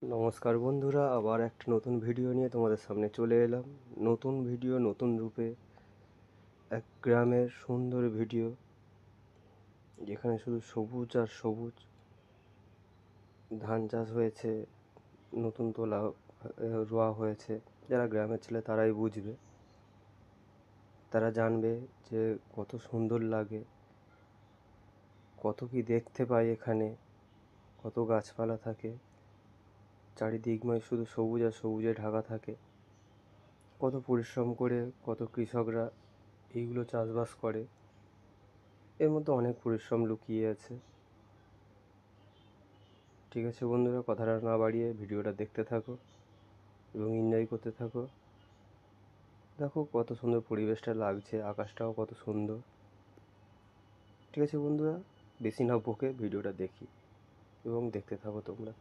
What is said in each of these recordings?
নমস্কার বন্ধুরা, আবার একটা নতুন ভিডিও নিয়ে তোমাদের সামনে চলে এলাম। নতুন ভিডিও, নতুন রূপে। এক গ্রামের সুন্দর ভিডিও, যেখানে শুধু সবুজ আর সবুজ। ধান চাষ হয়েছে, নতুন রোয়া হয়েছে। যারা গ্রামের ছেলে তারাই বুঝবে, তারা জানবে যে কত সুন্দর লাগে, কত কি দেখতে পাই এখানে, কত গাছপালা থাকে, চারিদিকময় শুধু সবুজ আর সবুজে ঢাকা থাকে। কত পরিশ্রম করে কত কৃষকরা এইগুলো চাষবাস করে, এর মধ্যে অনেক পরিশ্রম লুকিয়ে আছে। ঠিক আছে বন্ধুরা, কথাটা না বাড়িয়ে ভিডিওটা দেখতে থাকো এবং এনজয় করতে থাকো। দেখো কত সুন্দর পরিবেশটা লাগছে, আকাশটাও কত সুন্দর। ঠিক আছে বন্ধুরা, বেশি না বকে ভিডিওটা দেখি এবং দেখতে থাকো তোমরা।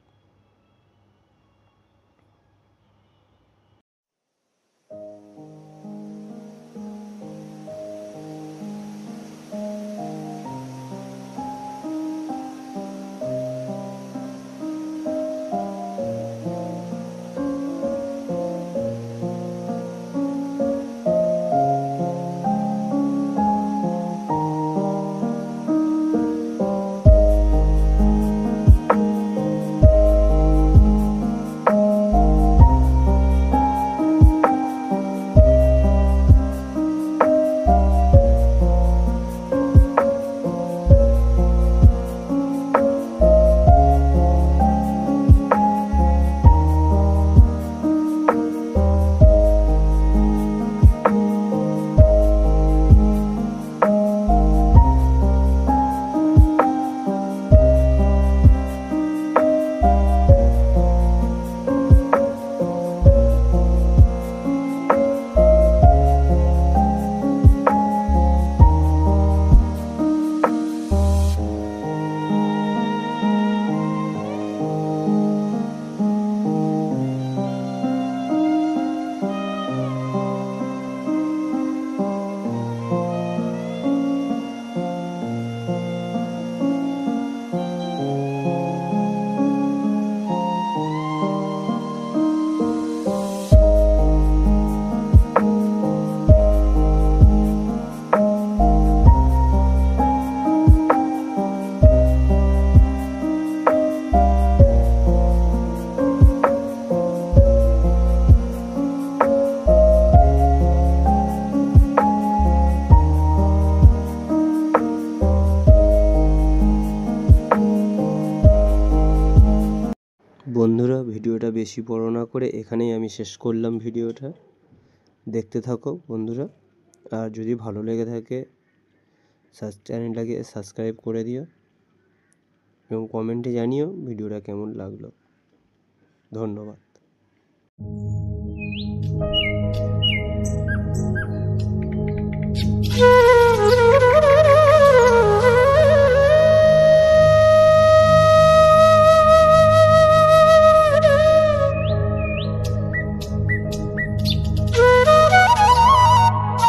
বন্ধুরা, ভিডিওটা বেশি বড় না করে এখানেই আমি শেষ করলাম ভিডিওটা। দেখতে থাকো বন্ধুরা, আর যদি ভালো লেগে থাকে চ্যানেলটাকে সাবস্ক্রাইব করে দিও এবং কমেন্টে জানিও ভিডিওটা কেমন লাগলো। ধন্যবাদ।